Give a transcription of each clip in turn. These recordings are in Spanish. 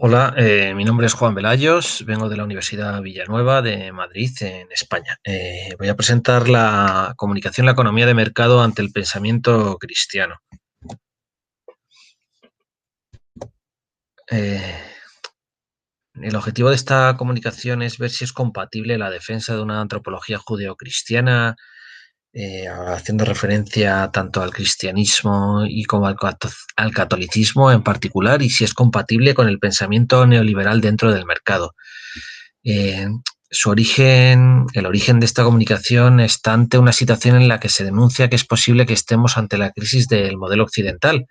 Hola, mi nombre es Juan Velayos, vengo de la Universidad Villanueva de Madrid, en España. Voy a presentar la comunicación, la economía de mercado ante el pensamiento cristiano. Eh, el objetivo de esta comunicación es ver si es compatible la defensa de una antropología judeocristiana, haciendo referencia tanto al cristianismo y como al catolicismo en particular, y si es compatible con el pensamiento neoliberal dentro del mercado. Eh, el origen de esta comunicación está ante una situación en la que se denuncia que es posible que estemos ante la crisis del modelo occidental,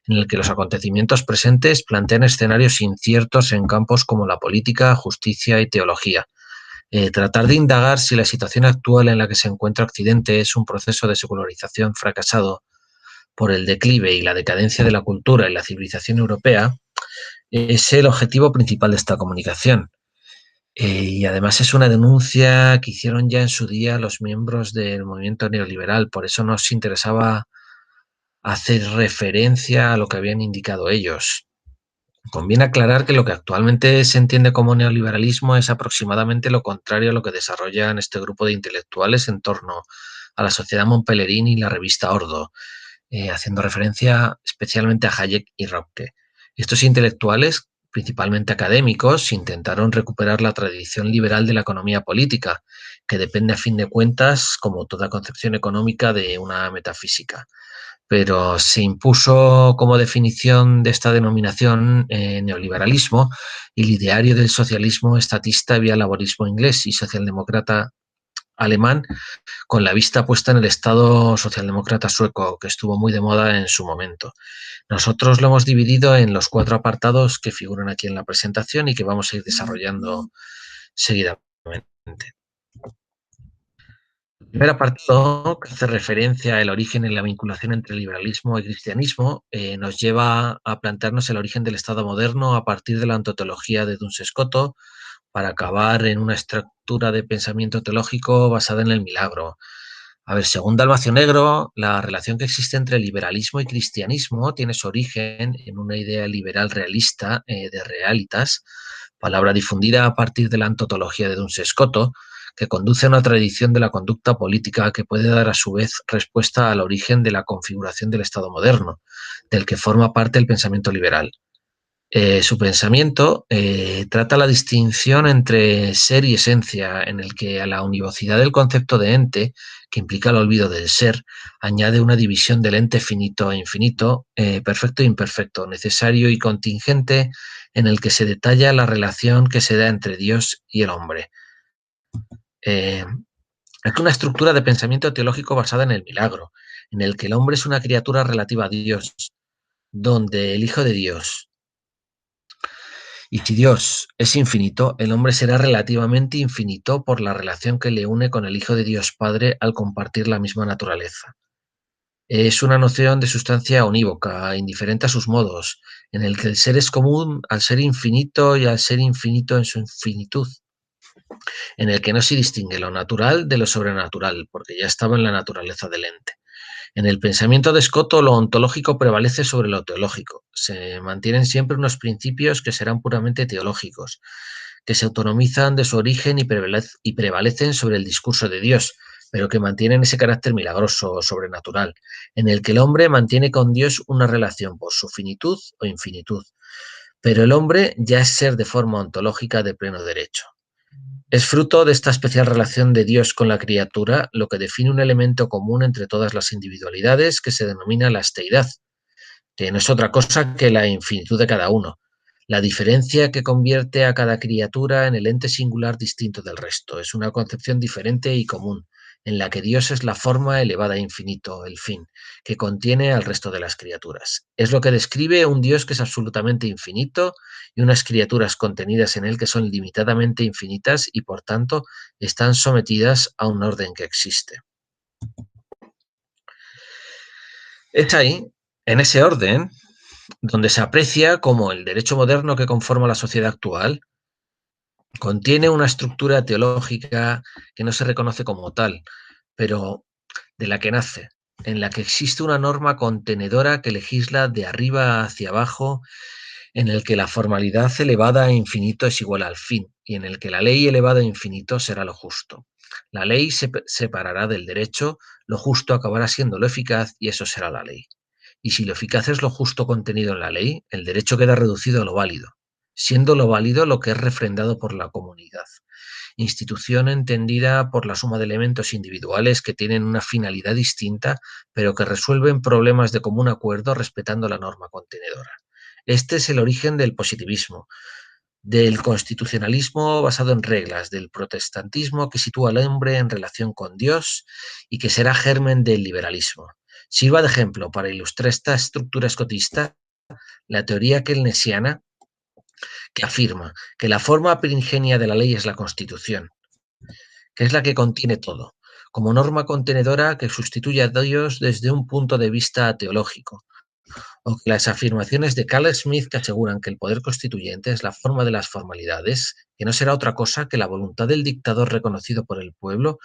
en el que los acontecimientos presentes plantean escenarios inciertos en campos como la política, justicia y teología. Tratar de indagar si la situación actual en la que se encuentra Occidente es un proceso de secularización fracasado por el declive y la decadencia de la cultura y la civilización europea es el objetivo principal de esta comunicación. Y además es una denuncia que hicieron ya en su día los miembros del movimiento neoliberal, por eso nos interesaba hacer referencia a lo que habían indicado ellos. Conviene aclarar que lo que actualmente se entiende como neoliberalismo es aproximadamente lo contrario a lo que desarrollan este grupo de intelectuales en torno a la sociedad Montpellerín y la revista Ordo, haciendo referencia especialmente a Hayek y Röpke. Estos intelectuales, principalmente académicos, intentaron recuperar la tradición liberal de la economía política, que depende a fin de cuentas, como toda concepción económica, de una metafísica. Pero se impuso como definición de esta denominación neoliberalismo, y el ideario del socialismo estatista vía laborismo inglés y socialdemócrata alemán, con la vista puesta en el Estado socialdemócrata sueco, que estuvo muy de moda en su momento. Nosotros lo hemos dividido en los 4 apartados que figuran aquí en la presentación y que vamos a ir desarrollando seguidamente. El primer apartado, que hace referencia al origen y la vinculación entre liberalismo y cristianismo, nos lleva a plantearnos el origen del Estado moderno a partir de la ontología de Duns Scoto, para acabar en una estructura de pensamiento teológico basada en el milagro. A ver, según Dalmacio Negro, la relación que existe entre liberalismo y cristianismo tiene su origen en una idea liberal realista de realitas, palabra difundida a partir de la ontología de Duns Scoto, que conduce a una tradición de la conducta política que puede dar a su vez respuesta al origen de la configuración del Estado moderno, del que forma parte el pensamiento liberal. Su pensamiento trata la distinción entre ser y esencia, en el que a la univocidad del concepto de ente, que implica el olvido del ser, añade una división del ente finito e infinito, perfecto e imperfecto, necesario y contingente, en el que se detalla la relación que se da entre Dios y el hombre. Eh, Aquí una estructura de pensamiento teológico basada en el milagro, en el que el hombre es una criatura relativa a Dios, donde el Hijo de Dios, y si Dios es infinito, el hombre será relativamente infinito por la relación que le une con el Hijo de Dios Padre al compartir la misma naturaleza. Es una noción de sustancia unívoca, indiferente a sus modos, en el que el ser es común al ser infinito y al ser infinito en su infinitud, en el que no se distingue lo natural de lo sobrenatural, porque ya estaba en la naturaleza del ente. En el pensamiento de Scoto, lo ontológico prevalece sobre lo teológico. Se mantienen siempre unos principios que serán puramente teológicos, que se autonomizan de su origen y prevalecen sobre el discurso de Dios, pero que mantienen ese carácter milagroso o sobrenatural, en el que el hombre mantiene con Dios una relación por su finitud o infinitud. Pero el hombre ya es ser de forma ontológica de pleno derecho. Es fruto de esta especial relación de Dios con la criatura lo que define un elemento común entre todas las individualidades, que se denomina la asteidad, que no es otra cosa que la infinitud de cada uno, la diferencia que convierte a cada criatura en el ente singular distinto del resto. Es una concepción diferente y común, en la que Dios es la forma elevada a infinito, el fin, que contiene al resto de las criaturas. Es lo que describe un Dios que es absolutamente infinito y unas criaturas contenidas en él que son limitadamente infinitas y, por tanto, están sometidas a un orden que existe. Es ahí, en ese orden, donde se aprecia cómo el derecho moderno que conforma la sociedad actual contiene una estructura teológica que no se reconoce como tal, pero de la que nace, en la que existe una norma contenedora que legisla de arriba hacia abajo en el que la formalidad elevada a infinito es igual al fin, y en el que la ley elevada a infinito será lo justo. La ley se separará del derecho, lo justo acabará siendo lo eficaz y eso será la ley. Y si lo eficaz es lo justo contenido en la ley, el derecho queda reducido a lo válido, siendo lo válido lo que es refrendado por la comunidad. Institución entendida por la suma de elementos individuales que tienen una finalidad distinta, pero que resuelven problemas de común acuerdo respetando la norma contenedora. Este es el origen del positivismo, del constitucionalismo basado en reglas, del protestantismo que sitúa al hombre en relación con Dios y que será germen del liberalismo. Sirva de ejemplo para ilustrar esta estructura escotista la teoría keynesiana que afirma que la forma primigenia de la ley es la Constitución, que es la que contiene todo, como norma contenedora que sustituye a Dios desde un punto de vista teológico, o que las afirmaciones de Carl Smith que aseguran que el poder constituyente es la forma de las formalidades, que no será otra cosa que la voluntad del dictador reconocido por el pueblo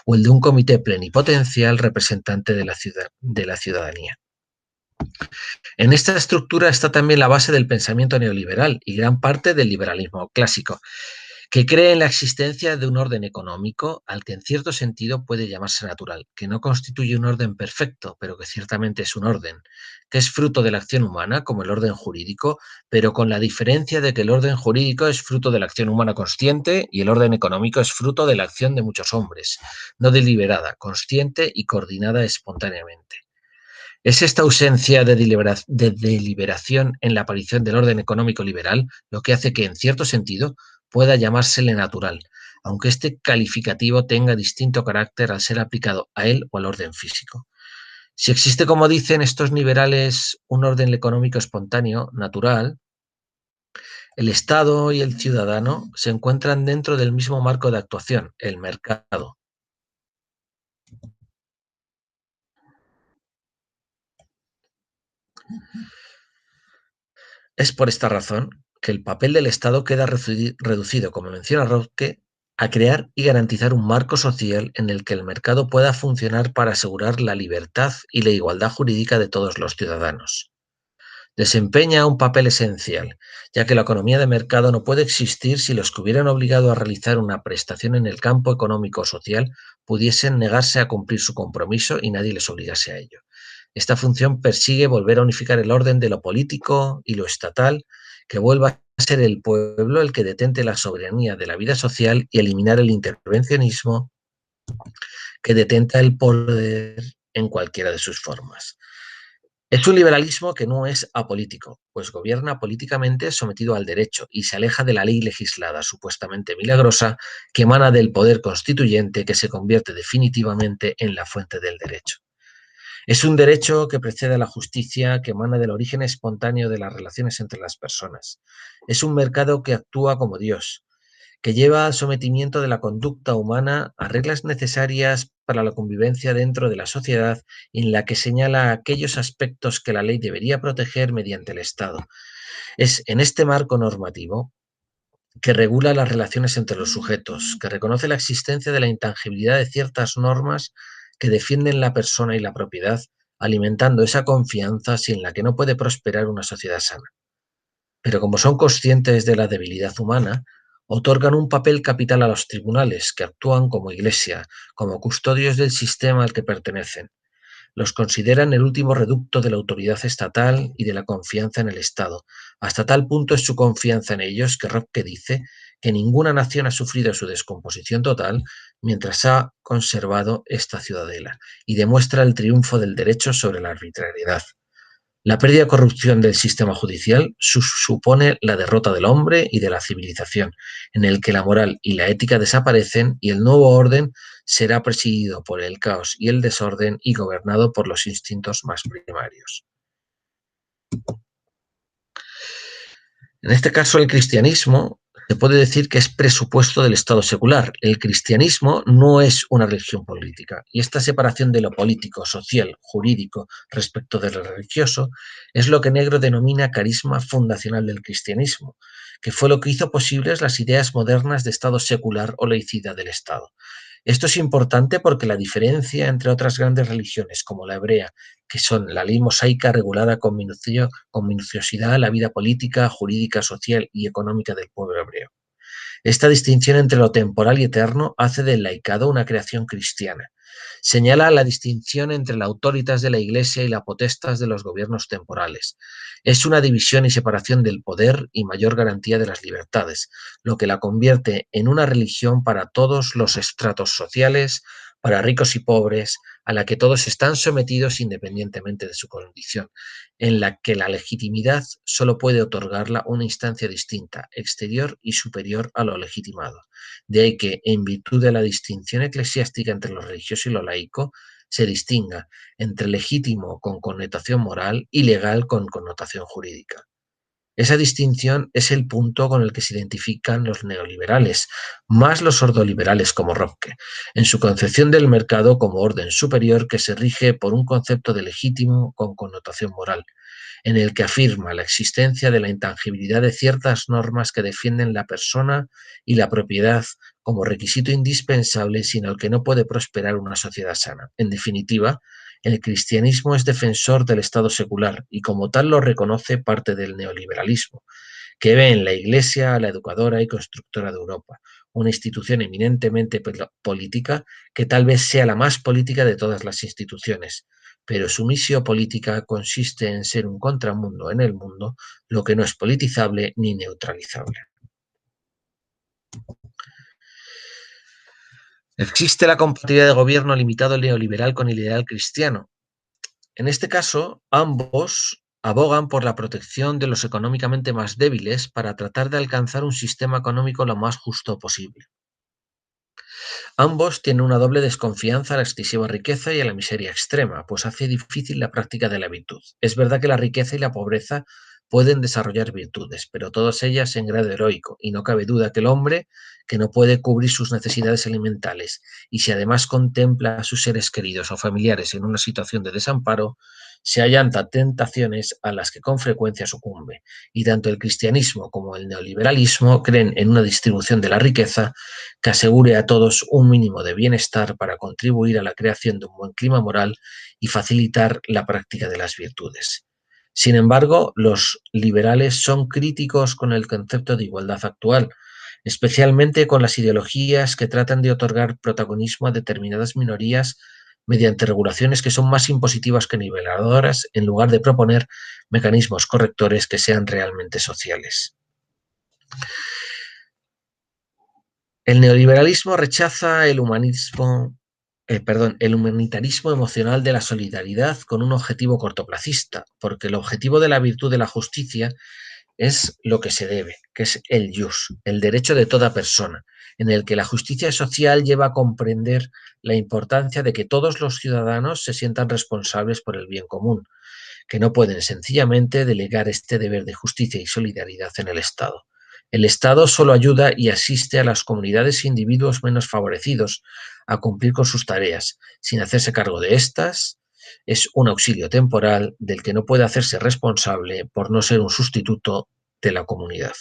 o el de un comité plenipotencial representante de la ciudadanía. En esta estructura está también la base del pensamiento neoliberal y gran parte del liberalismo clásico, que cree en la existencia de un orden económico al que en cierto sentido puede llamarse natural, que no constituye un orden perfecto, pero que ciertamente es un orden, que es fruto de la acción humana, como el orden jurídico, pero con la diferencia de que el orden jurídico es fruto de la acción humana consciente y el orden económico es fruto de la acción de muchos hombres, no deliberada, consciente y coordinada espontáneamente. ¿Es esta ausencia de deliberación en la aparición del orden económico liberal lo que hace que, en cierto sentido, pueda llamársele natural, aunque este calificativo tenga distinto carácter al ser aplicado a él o al orden físico? Si existe, como dicen estos liberales, un orden económico espontáneo, natural, el Estado y el ciudadano se encuentran dentro del mismo marco de actuación, el mercado. Es por esta razón que el papel del Estado queda reducido, como menciona Roque, a crear y garantizar un marco social en el que el mercado pueda funcionar para asegurar la libertad y la igualdad jurídica de todos los ciudadanos. Desempeña un papel esencial, ya que la economía de mercado no puede existir si los que hubieran obligado a realizar una prestación en el campo económico o social pudiesen negarse a cumplir su compromiso y nadie les obligase a ello. Esta función persigue volver a unificar el orden de lo político y lo estatal, que vuelva a ser el pueblo el que detente la soberanía de la vida social y eliminar el intervencionismo que detenta el poder en cualquiera de sus formas. Es un liberalismo que no es apolítico, pues gobierna políticamente sometido al derecho y se aleja de la ley legislada, supuestamente milagrosa, que emana del poder constituyente que se convierte definitivamente en la fuente del derecho. Es un derecho que precede a la justicia, que emana del origen espontáneo de las relaciones entre las personas. Es un mercado que actúa como Dios, que lleva al sometimiento de la conducta humana a reglas necesarias para la convivencia dentro de la sociedad y en la que señala aquellos aspectos que la ley debería proteger mediante el Estado. Es en este marco normativo que regula las relaciones entre los sujetos, que reconoce la existencia de la intangibilidad de ciertas normas que defienden la persona y la propiedad, alimentando esa confianza sin la que no puede prosperar una sociedad sana. Pero como son conscientes de la debilidad humana, otorgan un papel capital a los tribunales, que actúan como iglesia, como custodios del sistema al que pertenecen. Los consideran el último reducto de la autoridad estatal y de la confianza en el Estado. Hasta tal punto es su confianza en ellos que Roque dice que ninguna nación ha sufrido su descomposición total mientras ha conservado esta ciudadela, y demuestra el triunfo del derecho sobre la arbitrariedad. La pérdida de corrupción del sistema judicial supone la derrota del hombre y de la civilización, en el que la moral y la ética desaparecen y el nuevo orden será presidido por el caos y el desorden y gobernado por los instintos más primarios. En este caso, el cristianismo se puede decir que es presupuesto del Estado secular. El cristianismo no es una religión política y esta separación de lo político, social, jurídico respecto de lo religioso es lo que Negro denomina carisma fundacional del cristianismo, que fue lo que hizo posibles las ideas modernas de Estado secular o laicidad del Estado. Esto es importante porque la diferencia entre otras grandes religiones, como la hebrea, que son la ley mosaica regulada con minuciosidad la vida política, jurídica, social y económica del pueblo hebreo. Esta distinción entre lo temporal y eterno hace del laicado una creación cristiana. Señala la distinción entre la autoritas de la Iglesia y la potestas de los gobiernos temporales. Es una división y separación del poder y mayor garantía de las libertades, lo que la convierte en una religión para todos los estratos sociales, para ricos y pobres, a la que todos están sometidos independientemente de su condición, en la que la legitimidad solo puede otorgarla una instancia distinta, exterior y superior a lo legitimado. De ahí que, en virtud de la distinción eclesiástica entre lo religioso y lo laico, se distinga entre legítimo con connotación moral y legal con connotación jurídica. Esa distinción es el punto con el que se identifican los neoliberales, más los ordoliberales como Röpke, en su concepción del mercado como orden superior que se rige por un concepto de legítimo con connotación moral, en el que afirma la existencia de la intangibilidad de ciertas normas que defienden la persona y la propiedad como requisito indispensable sin el que no puede prosperar una sociedad sana. En definitiva, el cristianismo es defensor del Estado secular y como tal lo reconoce parte del neoliberalismo, que ve en la Iglesia a la educadora y constructora de Europa, una institución eminentemente política que tal vez sea la más política de todas las instituciones, pero su misión política consiste en ser un contramundo en el mundo, lo que no es politizable ni neutralizable. ¿Existe la compatibilidad de gobierno limitado neoliberal con el ideal cristiano? En este caso, ambos abogan por la protección de los económicamente más débiles para tratar de alcanzar un sistema económico lo más justo posible. Ambos tienen una doble desconfianza a la excesiva riqueza y a la miseria extrema, pues hace difícil la práctica de la virtud. Es verdad que la riqueza y la pobreza pueden desarrollar virtudes, pero todas ellas en grado heroico, y no cabe duda que el hombre, que no puede cubrir sus necesidades alimentarias, y si además contempla a sus seres queridos o familiares en una situación de desamparo, se hallan tentaciones a las que con frecuencia sucumbe, y tanto el cristianismo como el neoliberalismo creen en una distribución de la riqueza que asegure a todos un mínimo de bienestar para contribuir a la creación de un buen clima moral y facilitar la práctica de las virtudes. Sin embargo, los liberales son críticos con el concepto de igualdad actual, especialmente con las ideologías que tratan de otorgar protagonismo a determinadas minorías mediante regulaciones que son más impositivas que niveladoras en lugar de proponer mecanismos correctores que sean realmente sociales. El neoliberalismo rechaza el humanitarismo emocional de la solidaridad con un objetivo cortoplacista, porque el objetivo de la virtud de la justicia es lo que se debe, que es el jus, el derecho de toda persona, en el que la justicia social lleva a comprender la importancia de que todos los ciudadanos se sientan responsables por el bien común, que no pueden sencillamente delegar este deber de justicia y solidaridad en el Estado. El Estado solo ayuda y asiste a las comunidades e individuos menos favorecidos a cumplir con sus tareas, sin hacerse cargo de estas. Es un auxilio temporal del que no puede hacerse responsable por no ser un sustituto de la comunidad.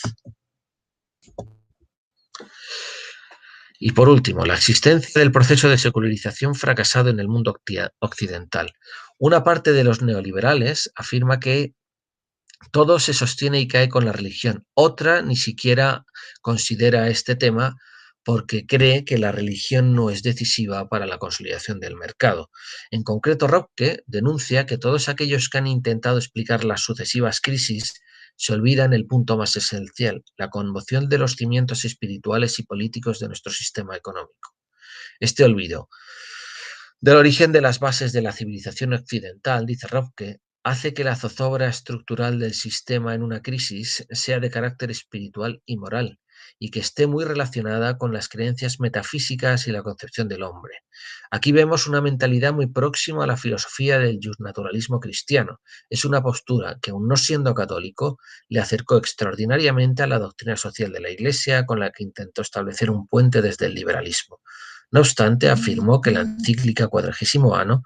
Y por último, la existencia del proceso de secularización fracasado en el mundo occidental. Una parte de los neoliberales afirma que todo se sostiene y cae con la religión. Otra ni siquiera considera este tema porque cree que la religión no es decisiva para la consolidación del mercado. En concreto, Röpke denuncia que todos aquellos que han intentado explicar las sucesivas crisis se olvidan el punto más esencial, la conmoción de los cimientos espirituales y políticos de nuestro sistema económico. Este olvido del origen de las bases de la civilización occidental, dice Röpke, hace que la zozobra estructural del sistema en una crisis sea de carácter espiritual y moral, y que esté muy relacionada con las creencias metafísicas y la concepción del hombre. Aquí vemos una mentalidad muy próxima a la filosofía del justnaturalismo cristiano. Es una postura que, aun no siendo católico, le acercó extraordinariamente a la doctrina social de la Iglesia, con la que intentó establecer un puente desde el liberalismo. No obstante, afirmó que la encíclica Quadragésimo Anno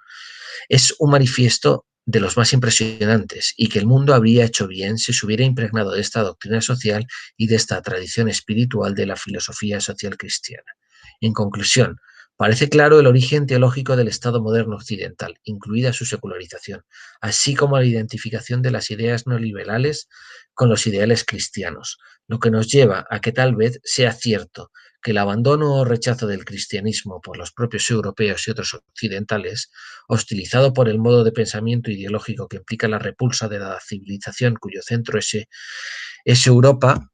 es un manifiesto de los más impresionantes y que el mundo habría hecho bien si se hubiera impregnado de esta doctrina social y de esta tradición espiritual de la filosofía social cristiana. En conclusión, Parece claro el origen teológico del Estado moderno occidental, incluida su secularización, así como la identificación de las ideas neoliberales con los ideales cristianos, lo que nos lleva a que tal vez sea cierto que el abandono o rechazo del cristianismo por los propios europeos y otros occidentales, hostilizado por el modo de pensamiento ideológico que implica la repulsa de la civilización cuyo centro es Europa,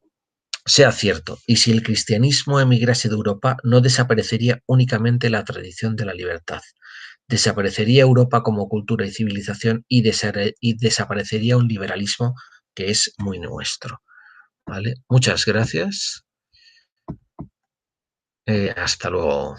sea cierto, y si el cristianismo emigrase de Europa, no desaparecería únicamente la tradición de la libertad. Desaparecería Europa como cultura y civilización y desaparecería un liberalismo que es muy nuestro. ¿Vale? Muchas gracias. Hasta luego.